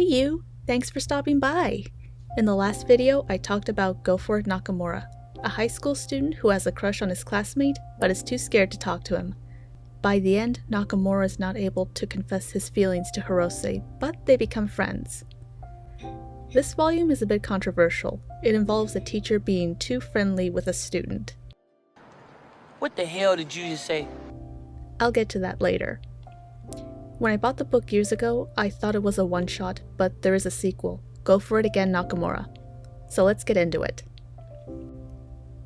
you! Thanks for stopping by! In the last video, I talked about Go For It Nakamura, a high school student who has a crush on his classmate but is too scared to talk to him. By the end, Nakamura is not able to confess his feelings to Hirose, but they become friends. This volume is a bit controversial. It involves a teacher being too friendly with a student. What the hell did you just say? I'll get to that later. When I bought the book years ago, I thought it was a one-shot, but there is a sequel, Go For It Again Nakamura. So let's get into it.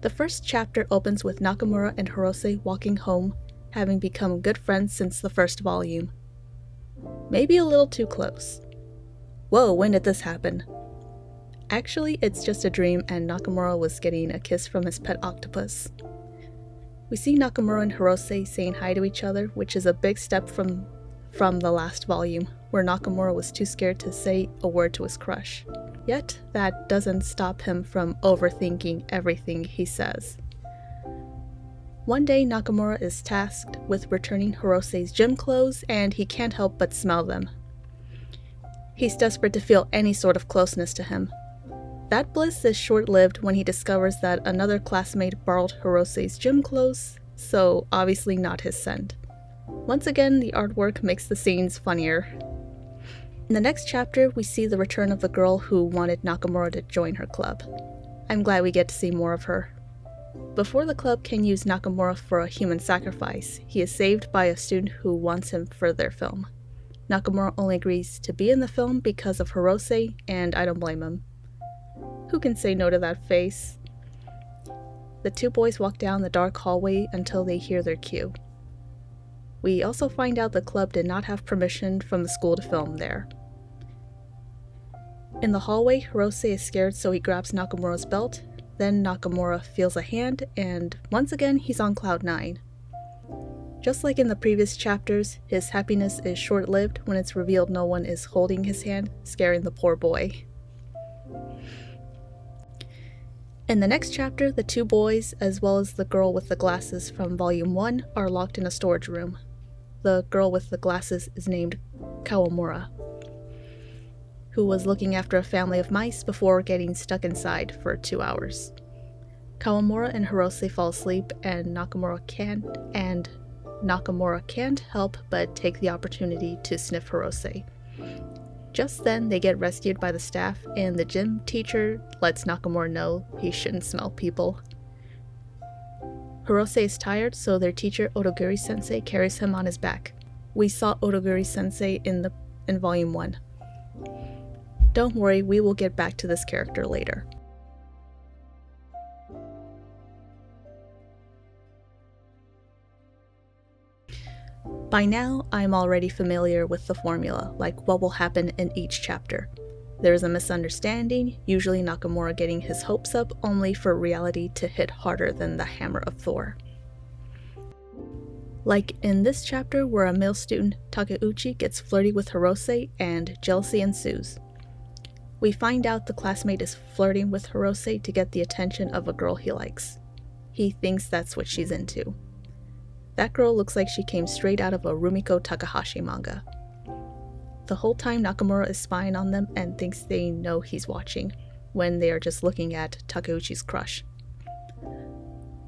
The first chapter opens with Nakamura and Hirose walking home, having become good friends since the first volume. Maybe a little too close. Whoa, when did this happen? Actually, it's just a dream and Nakamura was getting a kiss from his pet octopus. We see Nakamura and Hirose saying hi to each other, which is a big step from the last volume, where Nakamura was too scared to say a word to his crush. Yet, that doesn't stop him from overthinking everything he says. One day, Nakamura is tasked with returning Hirose's gym clothes, and he can't help but smell them. He's desperate to feel any sort of closeness to him. That bliss is short-lived when he discovers that another classmate borrowed Hirose's gym clothes, so obviously not his scent. Once again, the artwork makes the scenes funnier. In the next chapter, we see the return of the girl who wanted Nakamura to join her club. I'm glad we get to see more of her. Before the club can use Nakamura for a human sacrifice, he is saved by a student who wants him for their film. Nakamura only agrees to be in the film because of Hirose, and I don't blame him. Who can say no to that face? The two boys walk down the dark hallway until they hear their cue. We also find out the club did not have permission from the school to film there. In the hallway, Hirose is scared, so he grabs Nakamura's belt. Then Nakamura feels a hand, and once again he's on cloud 9. Just like in the previous chapters, his happiness is short-lived when it's revealed no one is holding his hand, scaring the poor boy. In the next chapter, the two boys, as well as the girl with the glasses from Volume 1, are locked in a storage room. The girl with the glasses is named Kawamura, who was looking after a family of mice before getting stuck inside for 2 hours. Kawamura and Hirose fall asleep, and Nakamura can't help but take the opportunity to sniff Hirose. Just then, they get rescued by the staff, and the gym teacher lets Nakamura know he shouldn't smell people. Hirose is tired, so their teacher Odogiri-sensei carries him on his back. We saw Odogiri-sensei in Volume 1. Don't worry, we will get back to this character later. By now, I'm already familiar with the formula, like what will happen in each chapter. There is a misunderstanding, usually Nakamura getting his hopes up, only for reality to hit harder than the hammer of Thor. Like in this chapter where a male student, Takeuchi, gets flirty with Hirose and jealousy ensues. We find out the classmate is flirting with Hirose to get the attention of a girl he likes. He thinks that's what she's into. That girl looks like she came straight out of a Rumiko Takahashi manga. The whole time Nakamura is spying on them and thinks they know he's watching, when they are just looking at Takeuchi's crush.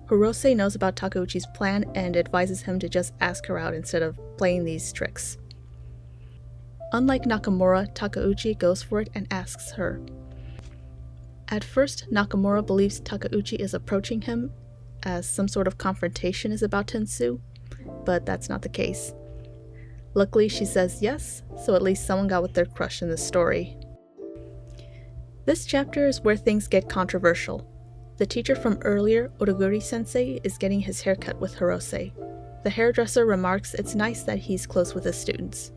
Hirose knows about Takeuchi's plan and advises him to just ask her out instead of playing these tricks. Unlike Nakamura, Takeuchi goes for it and asks her. At first, Nakamura believes Takeuchi is approaching him as some sort of confrontation is about to ensue, but that's not the case. Luckily, she says yes, so at least someone got with their crush in this story. This chapter is where things get controversial. The teacher from earlier, Odogiri-sensei, is getting his hair cut with Hirose. The hairdresser remarks it's nice that he's close with his students.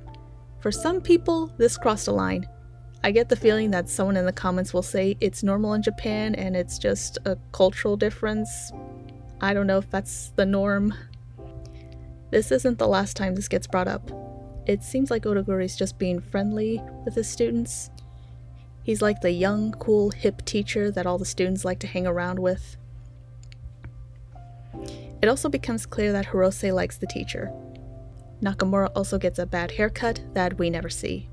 For some people, this crossed a line. I get the feeling that someone in the comments will say it's normal in Japan and it's just a cultural difference. I don't know if that's the norm. This isn't the last time this gets brought up. It seems like Odogiri's just being friendly with his students. He's like the young, cool, hip teacher that all the students like to hang around with. It also becomes clear that Hirose likes the teacher. Nakamura also gets a bad haircut that we never see.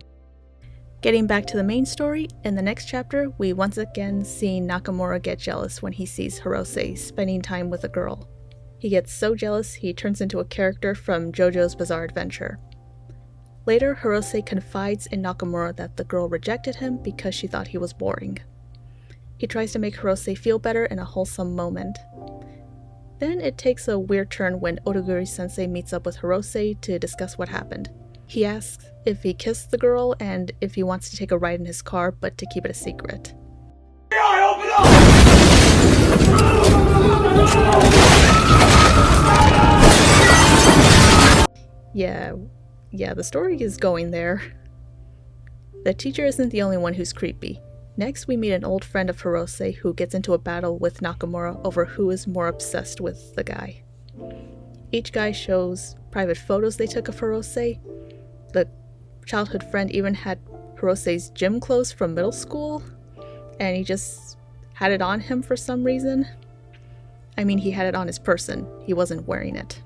Getting back to the main story, in the next chapter, we once again see Nakamura get jealous when he sees Hirose spending time with a girl. He gets so jealous he turns into a character from JoJo's Bizarre Adventure. Later, Hirose confides in Nakamura that the girl rejected him because she thought he was boring. He tries to make Hirose feel better in a wholesome moment. Then it takes a weird turn when Odoguri-sensei meets up with Hirose to discuss what happened. He asks if he kissed the girl and if he wants to take a ride in his car, but to keep it a secret. Yeah, the story is going there. The teacher isn't the only one who's creepy. Next, we meet an old friend of Hirose who gets into a battle with Nakamura over who is more obsessed with the guy. Each guy shows private photos they took of Hirose. The childhood friend even had Hirose's gym clothes from middle school, and he just had it on him for some reason. I mean, he had it on his person, he wasn't wearing it.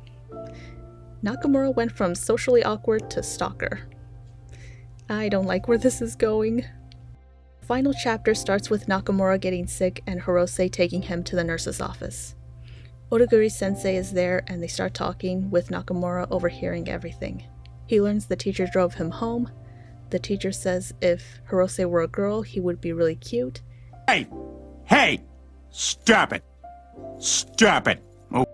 Nakamura went from socially awkward to stalker. I don't like where this is going. The final chapter starts with Nakamura getting sick and Hirose taking him to the nurse's office. Odoguri-sensei is there and they start talking, with Nakamura overhearing everything. He learns the teacher drove him home. The teacher says if Hirose were a girl, he would be really cute. Hey! Stop it! Stop it! Oh.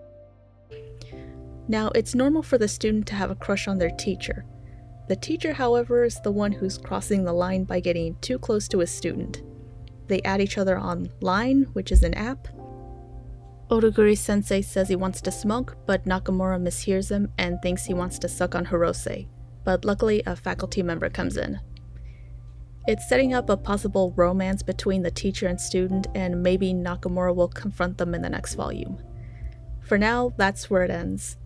Now, it's normal for the student to have a crush on their teacher. The teacher, however, is the one who's crossing the line by getting too close to his student. They add each other on Line, which is an app. Odoguri-sensei says he wants to smoke, but Nakamura mishears him and thinks he wants to suck on Hirose, but luckily a faculty member comes in. It's setting up a possible romance between the teacher and student, and maybe Nakamura will confront them in the next volume. For now, that's where it ends.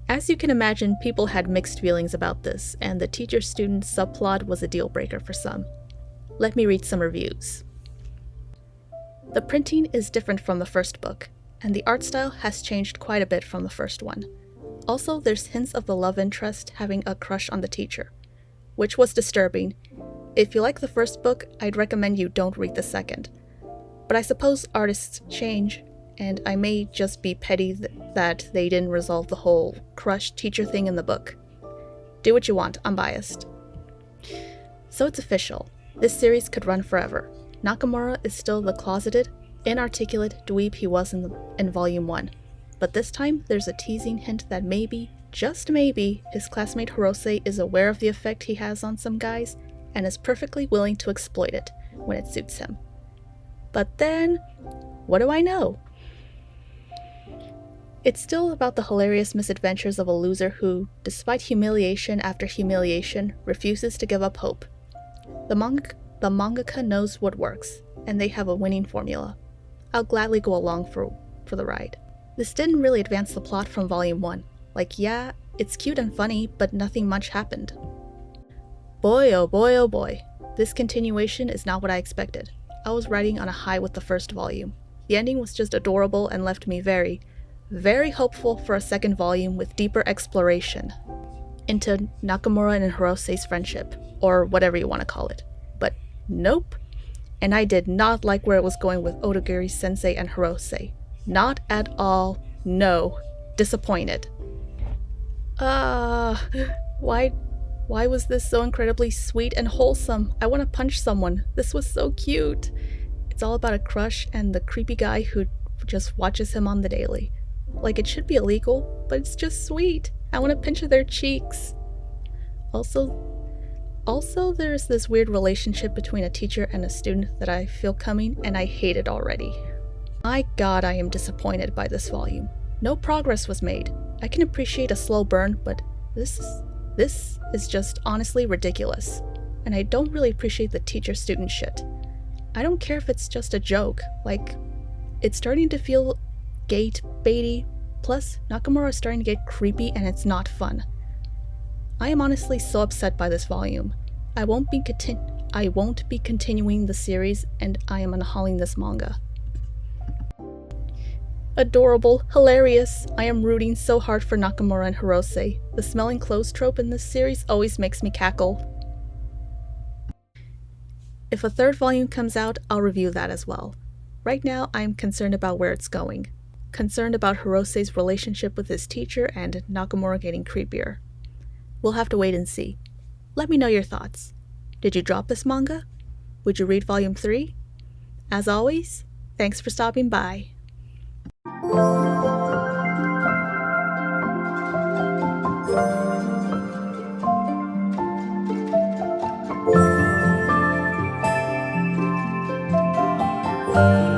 As you can imagine, people had mixed feelings about this, and the teacher-student subplot was a deal-breaker for some. Let me read some reviews. The printing is different from the first book, and the art style has changed quite a bit from the first one. Also, there's hints of the love interest having a crush on the teacher, which was disturbing. If you like the first book, I'd recommend you don't read the second. But I suppose artists change, and I may just be petty that they didn't resolve the whole crush-teacher thing in the book. Do what you want, I'm biased. So it's official. This series could run forever. Nakamura is still the closeted, inarticulate dweeb he was in Volume 1. But this time, there's a teasing hint that maybe, just maybe, his classmate Hirose is aware of the effect he has on some guys, and is perfectly willing to exploit it when it suits him. But then, what do I know? It's still about the hilarious misadventures of a loser who, despite humiliation after humiliation, refuses to give up hope. The mangaka knows what works, and they have a winning formula. I'll gladly go along for the ride. This didn't really advance the plot from Volume 1. Like, yeah, it's cute and funny, but nothing much happened. Boy, oh boy, oh boy. This continuation is not what I expected. I was riding on a high with the first volume. The ending was just adorable and left me very, very hopeful for a second volume with deeper exploration into Nakamura and Hirose's friendship, or whatever you want to call it. But nope. And I did not like where it was going with Odoguri-sensei and Hirose. Not at all. No. Disappointed. Why was this so incredibly sweet and wholesome? I want to punch someone. This was so cute. It's all about a crush and the creepy guy who just watches him on the daily. Like, it should be illegal, but it's just sweet. I want to pinch their cheeks. Also, there's this weird relationship between a teacher and a student that I feel coming, and I hate it already. My god, I am disappointed by this volume. No progress was made. I can appreciate a slow burn, but this is just honestly ridiculous. And I don't really appreciate the teacher-student shit. I don't care if it's just a joke. Like, it's starting to feel baity. Plus, Nakamura is starting to get creepy and it's not fun. I am honestly so upset by this volume. I won't be continuing the series, and I am unhauling this manga. Adorable, hilarious. I am rooting so hard for Nakamura and Hirose. The smelling clothes trope in this series always makes me cackle. If a third volume comes out, I'll review that as well. Right now, I'm concerned about where it's going. Concerned about Hirose's relationship with his teacher and Nakamura getting creepier. We'll have to wait and see. Let me know your thoughts. Did you drop this manga? Would you read Volume 3? As always, thanks for stopping by. Thank you.